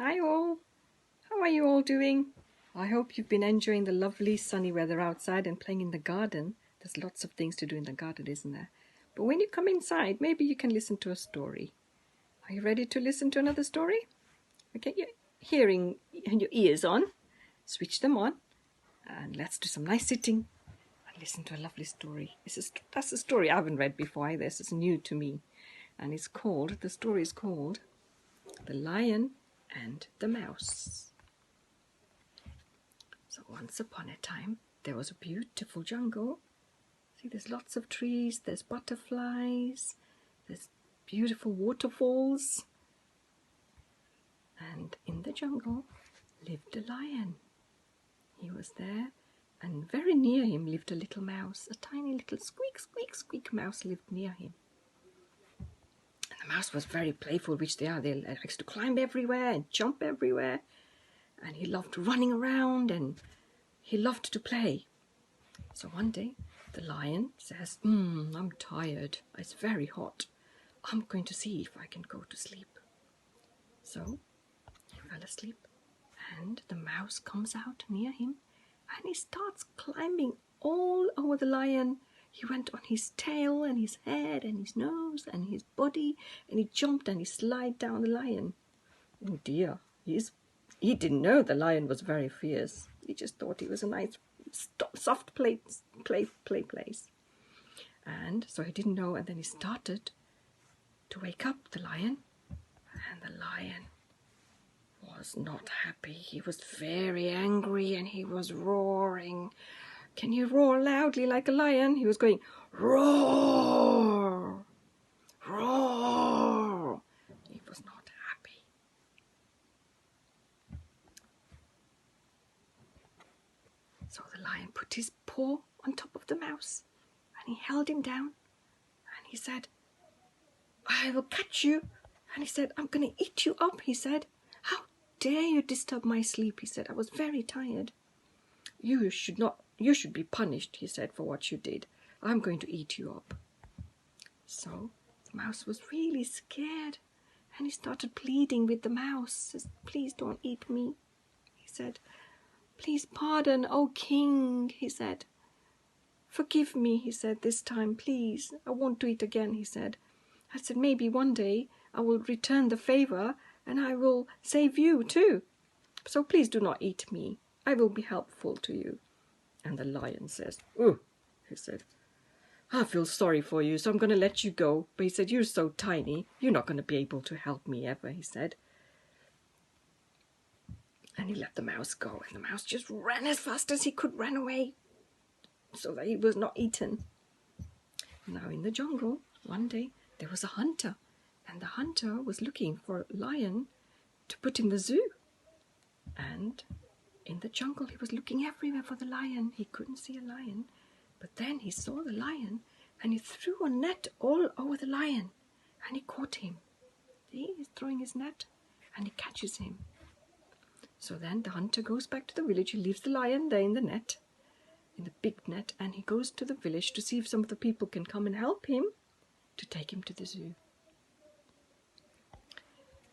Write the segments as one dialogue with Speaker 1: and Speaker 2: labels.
Speaker 1: Hi all, how are you all doing? I hope you've been enjoying the lovely sunny weather outside and playing in the garden. There's lots of things to do in the garden, isn't there? But when you come inside, maybe you can listen to a story. Are you ready to listen to another story? Get your hearing and your ears on, switch them on, and let's do some nice sitting and listen to a lovely story. That's a story I haven't read before either. This is new to me. And the story is called The Lion and the Mouse. So once upon a time, there was a beautiful jungle. See, there's lots of trees, there's butterflies, there's beautiful waterfalls. And in the jungle lived a lion. He was there, and very near him lived a little mouse. A tiny little squeak, squeak, squeak mouse lived near him. And the mouse was very playful, which they are. They likes to climb everywhere and jump everywhere. And he loved running around and he loved to play. So one day the lion says, I'm tired. It's very hot. I'm going to see if I can go to sleep. So he fell asleep and the mouse comes out near him and he starts climbing all over the lion. He went on his tail and his head and his nose and his body, and he jumped and he slid down the lion. Oh dear, he didn't know the lion was very fierce. He just thought he was a nice, soft place. And so he didn't know, and then he started to wake up the lion, and the lion was not happy. He was very angry and he was roaring. Can you roar loudly like a lion? He was going, roar, roar. He was not happy. So the lion put his paw on top of the mouse and he held him down and he said, I will catch you. And he said, I'm going to eat you up, he said. How dare you disturb my sleep, he said. I was very tired. You should be punished, he said, for what you did. I'm going to eat you up. So the mouse was really scared and he started pleading with the mouse. Says, please don't eat me, he said. Please pardon, O king, he said. Forgive me, he said, this time, please. I won't do it again, he said. I said, maybe one day I will return the favor and I will save you too. So please do not eat me. I will be helpful to you. And the lion says, oh, he said, I feel sorry for you, so I'm going to let you go. But he said, you're so tiny, you're not going to be able to help me ever, he said. And he let the mouse go, and the mouse just ran as fast as he could run away so that he was not eaten. Now in the jungle, one day, there was a hunter, and the hunter was looking for a lion to put in the zoo. And in the jungle, he was looking everywhere for the lion. He couldn't see a lion, but then he saw the lion, and he threw a net all over the lion, and he caught him. See, he's throwing his net, and he catches him. So then the hunter goes back to the village. He leaves the lion there in the net, in the big net, and he goes to the village to see if some of the people can come and help him to take him to the zoo.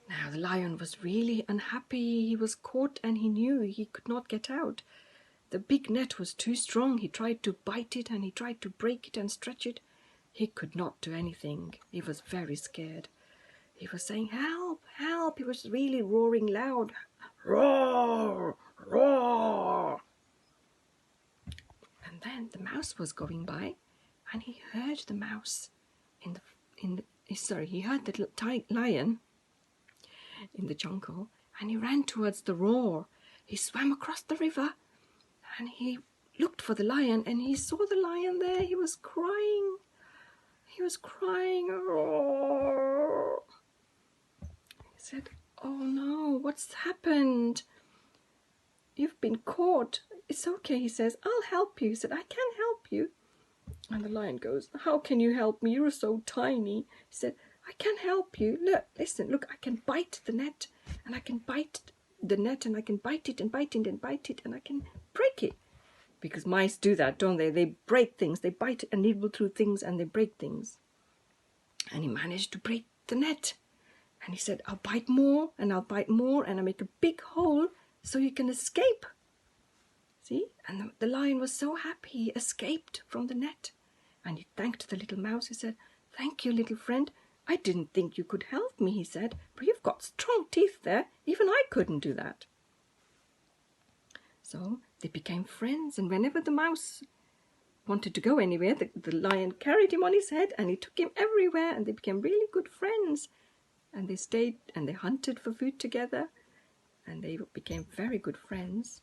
Speaker 1: Now the lion was really unhappy. He was caught and he knew he could not get out. The big net was too strong. He tried to bite it and he tried to break it and stretch it. He could not do anything. He was very scared. He was saying, help, help. He was really roaring loud. Roar, roar. And then the mouse was going by and he heard the mouse he heard the little lion in the jungle, and he ran towards the roar. He swam across the river and he looked for the lion, and he saw the lion there. He was crying. He was crying. Roar. He said, oh no, what's happened? You've been caught. It's okay, he says. I'll help you. He said, I can help you. And the lion goes, how can you help me? You're so tiny. He said, I can help you. Look, listen, look, I can bite the net, and I can bite the net, and I can bite it and bite it and bite it, and I can break it. Because mice do that, don't they? They break things. They bite and nibble through things, and they break things. And he managed to break the net. And he said, I'll bite more and I'll bite more and I'll make a big hole so you can escape. See? And the lion was so happy he escaped from the net. And he thanked the little mouse. He said, thank you, little friend. I didn't think you could help me, he said, but you've got strong teeth there. Even I couldn't do that. So they became friends, and whenever the mouse wanted to go anywhere, the lion carried him on his head and he took him everywhere, and they became really good friends. And they stayed and they hunted for food together, and they became very good friends.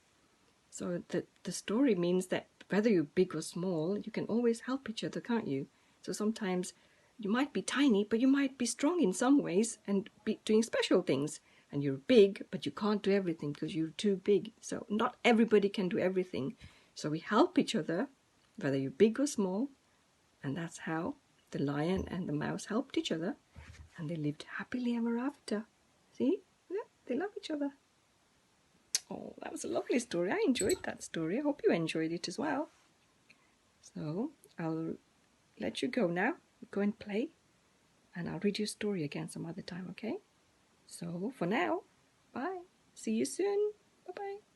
Speaker 1: So the story means that whether you're big or small, you can always help each other, can't you? So sometimes you might be tiny, but you might be strong in some ways and be doing special things. And you're big, but you can't do everything because you're too big. So not everybody can do everything. So we help each other, whether you're big or small. And that's how the lion and the mouse helped each other. And they lived happily ever after. See? Yeah, they love each other. Oh, that was a lovely story. I enjoyed that story. I hope you enjoyed it as well. So I'll let you go now. Go and play. And I'll read your story again some other time, okay? So for now, bye. See you soon. Bye-bye.